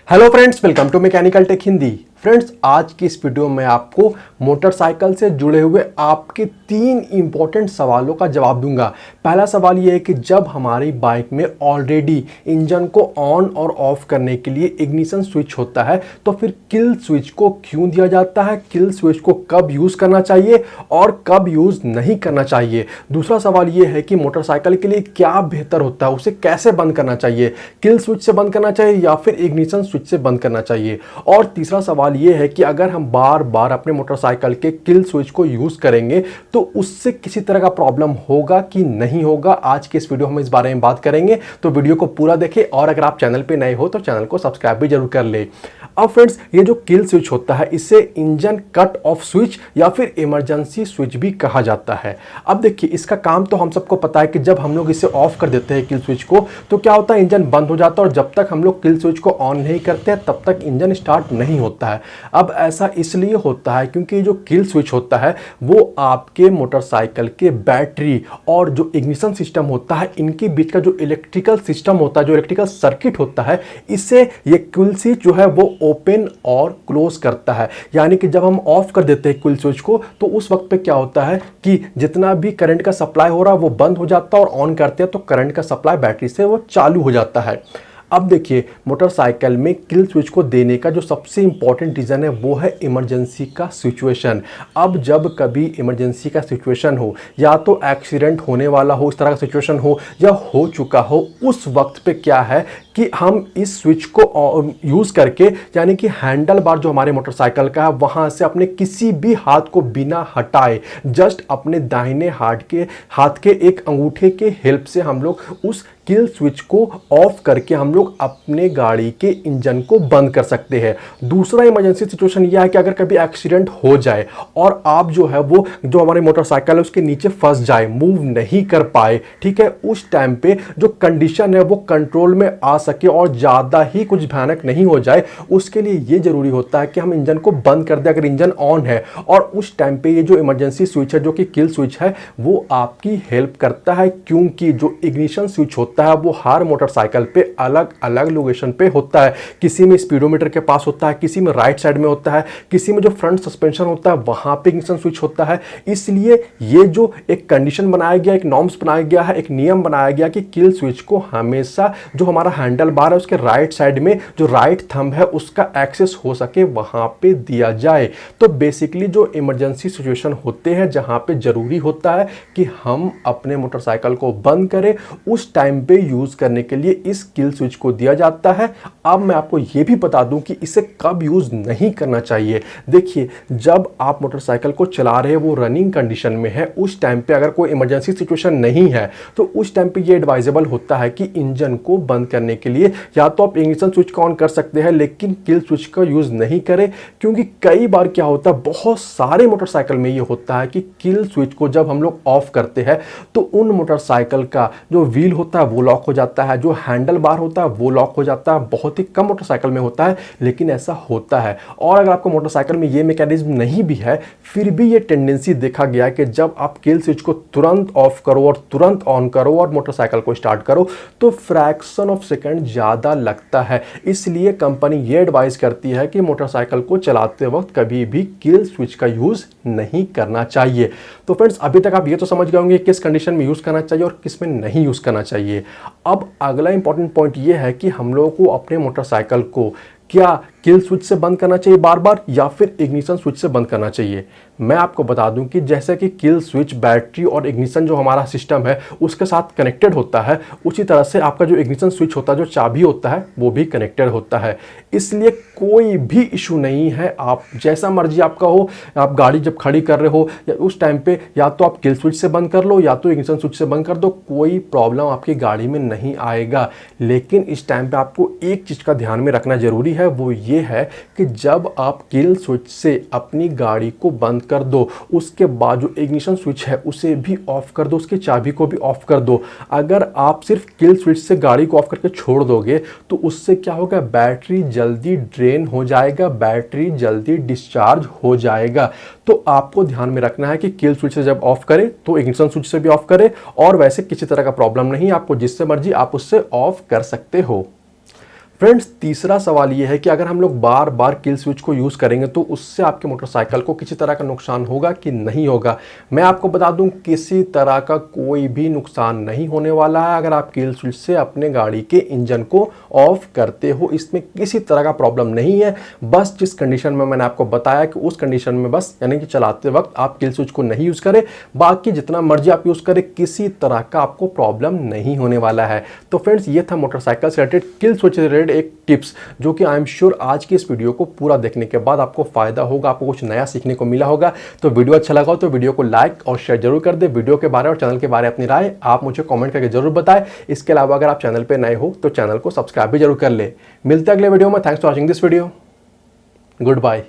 Hello friends, welcome to Mechanical Tech Hindi. Friends, आज की इस वीडियो में आपको मोटरसाइकिल से जुड़े हुए आपके 3 इंपॉर्टेंट सवालों का जवाब दूंगा। पहला सवाल ये है कि जब हमारी बाइक में ऑलरेडी इंजन को ऑन और ऑफ करने के लिए इग्निशन स्विच होता है तो फिर किल स्विच को क्यों दिया जाता है, किल स्विच को कब यूज करना चाहिए और कब यूज नहीं करना चाहिए। दूसरा सवाल ये है कि मोटरसाइकिल के लिए क्या बेहतर होता है, उसे कैसे बंद करना चाहिए, किल स्विच से बंद करना चाहिए या फिर इग्निशन स्विच से बंद करना चाहिए। और तीसरा सवाल ये है कि अगर हम बार बार अपने मोटरसाइकिल के किल स्विच को यूज करेंगे तो उससे किसी तरह का प्रॉब्लम होगा कि नहीं होगा। आज के इस वीडियो में इस बारे में बात करेंगे, तो वीडियो को पूरा देखें और अगर आप चैनल पे नए हो तो चैनल को सब्सक्राइब भी जरूर कर ले। अब फ्रेंड्स, ये जो किल स्विच होता है इसे इंजन कट ऑफ स्विच या फिर इमरजेंसी स्विच भी कहा जाता है। अब देखिए, इसका काम तो हम सबको पता है कि जब हम लोग इसे ऑफ कर देते हैं किल स्विच को तो क्या होता है, इंजन बंद हो जाता है और जब तक हम लोग किल स्विच को ऑन नहीं करते हैं तब तक इंजन स्टार्ट नहीं होता है। अब ऐसा इसलिए होता है क्योंकि जो किल स्विच होता है वो आपके मोटरसाइकिल के बैटरी और जो इग्निशन सिस्टम होता है इनके बीच का जो इलेक्ट्रिकल सिस्टम होता है, जो इलेक्ट्रिकल सर्किट होता है, इससे ये किल स्विच जो है वो ओपन और क्लोज करता है। यानी कि जब हम ऑफ कर देते हैं किल स्विच को तो उस वक्त पे क्या होता है कि जितना भी करंट का सप्लाई हो रहा है वो बंद हो जाता है और ऑन करते हैं तो करंट का सप्लाई बैटरी से वो चालू हो जाता है। अब देखिए, मोटरसाइकिल में किल स्विच को देने का जो सबसे इंपॉर्टेंट रीज़न है वो है इमरजेंसी का सिचुएशन। अब जब कभी इमरजेंसी का सिचुएशन हो, या तो एक्सीडेंट होने वाला हो, इस तरह का सिचुएशन हो या हो चुका हो, उस वक्त पे क्या है कि हम इस स्विच को यूज़ करके, यानी कि हैंडल बार जो हमारे मोटरसाइकिल का है वहाँ से अपने किसी भी हाथ को बिना हटाए जस्ट अपने दाहिने हाथ के एक अंगूठे के हेल्प से हम लोग उस किल स्विच को ऑफ करके हम लोग अपने गाड़ी के इंजन को बंद कर सकते हैं। दूसरा इमरजेंसी सिचुएशन यह है कि अगर कभी एक्सीडेंट हो जाए और आप जो है वो जो हमारी मोटरसाइकिल है उसके नीचे फंस जाए, मूव नहीं कर पाए, ठीक है, उस टाइम पे जो कंडीशन है वो कंट्रोल में आ सके और ज़्यादा ही कुछ भयानक नहीं हो जाए, उसके लिए ये जरूरी होता है कि हम इंजन को बंद कर दें अगर इंजन ऑन है। और उस टाइम पे ये जो इमरजेंसी स्विच है जो कि किल स्विच है वो आपकी हेल्प करता है, क्योंकि जो इग्निशन स्विच होता है वो हर मोटरसाइकिल पे अलग अलग लोकेशन पे होता है। किसी में स्पीडोमीटर के पास होता है, किसी में राइट साइड में होता है, किसी में जो फ्रंट सस्पेंशन होता है वहां पे इग्निशन स्विच होता है। इसलिए ये जो एक कंडीशन बनाया गया, एक नॉर्म्स बनाया गया है, एक नियम बनाया गया कि किल स्विच को हमेशा जो हमारा हैंडल बार है उसके राइट साइड में जो राइट थंब है उसका एक्सेस हो सके वहां पे दिया जाए। तो बेसिकली जो इमरजेंसी सिचुएशन होते हैं जहां पे जरूरी होता है कि हम अपने मोटरसाइकिल को बंद करें, उस टाइम पे यूज करने के लिए इस किल स्विच को दिया जाता है। अब मैं आपको यह भी बता दूं कि इसे कब यूज नहीं करना चाहिए। देखिए, जब आप मोटरसाइकिल को चला रहे हैं, वो रनिंग कंडीशन में है, उस टाइम पे अगर कोई इमरजेंसी सिचुएशन नहीं है तो उस टाइम पे ये एडवाइजेबल होता है कि इंजन को बंद करने के लिए या तो आप इग्निशन स्विच को ऑन कर सकते हैं लेकिन किल स्विच का यूज नहीं करें। क्योंकि कई बार क्या होता है, बहुत सारे मोटरसाइकिल में ये होता है कि किल स्विच को जब हम लोग ऑफ करते हैं तो उन मोटरसाइकिल का जो व्हील होता है वो लॉक हो जाता है, जो हैंडल बार होता है वो लॉक हो जाता है। बहुत ही कम मोटरसाइकिल में होता है लेकिन ऐसा होता है। और अगर आपको मोटरसाइकिल में ये मैकेनिज्म नहीं भी है फिर भी ये टेंडेंसी देखा गया है कि जब आप किल स्विच को तुरंत ऑफ करो और तुरंत ऑन करो और मोटरसाइकिल को स्टार्ट करो तो फ्रैक्शन ऑफ सेकंड ज़्यादा लगता है। इसलिए कंपनी ये एडवाइस करती है कि मोटरसाइकिल को चलाते वक्त कभी भी किल स्विच का यूज़ नहीं करना चाहिए। तो फ्रेंड्स, अभी तक आप ये तो समझ गए होंगे किस कंडीशन में यूज़ करना चाहिए और किस में नहीं यूज़ करना चाहिए। अब अगला इंपॉर्टेंट पॉइंट ये है कि हम लोगों को अपने मोटरसाइकिल को क्या किल स्विच से बंद करना चाहिए बार बार या फिर इग्निशन स्विच से बंद करना चाहिए। मैं आपको बता दूं कि जैसे कि किल स्विच बैटरी और इग्निशन जो हमारा सिस्टम है उसके साथ कनेक्टेड होता है, उसी तरह से आपका जो इग्निशन स्विच होता है, जो चाबी होता है, वो भी कनेक्टेड होता है। इसलिए कोई भी इशू नहीं है, आप जैसा मर्जी आपका हो, आप गाड़ी जब खड़ी कर रहे हो या उस टाइम पे या तो आप किल स्विच से बंद कर लो या तो इग्निशन स्विच से बंद कर दो, कोई प्रॉब्लम आपकी गाड़ी में नहीं आएगा। लेकिन इस टाइम पे आपको एक चीज़ का ध्यान में रखना जरूरी है, वो ये है कि जब आप किल स्विच से अपनी गाड़ी को बंद कर दो उसके बाद जो इग्निशन स्विच है उसे भी ऑफ कर दो, उसकी चाबी को भी ऑफ कर दो। अगर आप सिर्फ किल स्विच से गाड़ी को ऑफ करके छोड़ दोगे तो उससे क्या होगा, बैटरी जल्दी ड्रेन हो जाएगा, बैटरी जल्दी डिस्चार्ज हो जाएगा। तो आपको ध्यान में रखना है कि किल स्विच से जब ऑफ करें तो इग्निशन स्विच से भी ऑफ करें और वैसे किसी तरह का प्रॉब्लम नहीं, आपको जिससे मर्जी आप उससे ऑफ कर सकते हो। फ्रेंड्स तीसरा सवाल ये है कि अगर हम लोग बार बार किल स्विच को यूज़ करेंगे तो उससे आपके मोटरसाइकिल को किसी तरह का नुकसान होगा कि नहीं होगा। मैं आपको बता दूं किसी तरह का कोई भी नुकसान नहीं होने वाला है अगर आप किल स्विच से अपने गाड़ी के इंजन को ऑफ करते हो। इसमें किसी तरह का प्रॉब्लम नहीं है। बस जिस कंडीशन में मैंने आपको बताया कि उस कंडीशन में बस यानी कि चलाते वक्त आप किल स्विच को नहीं यूज़ करें, बाकी जितना मर्जी आप यूज़ करें किसी तरह का आपको प्रॉब्लम नहीं होने वाला है। तो फ्रेंड्स ये था मोटरसाइकिल से रिलेटेड किल स्विच से रिलेटेड एक टिप्स, जो कि आई एम श्योर आज की इस वीडियो को पूरा देखने के बाद आपको फायदा होगा, आपको कुछ नया सीखने को मिला होगा। तो वीडियो अच्छा लगा हो तो वीडियो को लाइक और शेयर जरूर कर दे। वीडियो के बारे और चैनल के बारे में अपनी राय आप मुझे कमेंट करके जरूर बताएं। इसके अलावा अगर आप चैनल पर नए हो तो चैनल को सब्सक्राइब भी जरूर कर ले। मिलते हैं अगले वीडियो में। Thanks for watching this video. Good bye.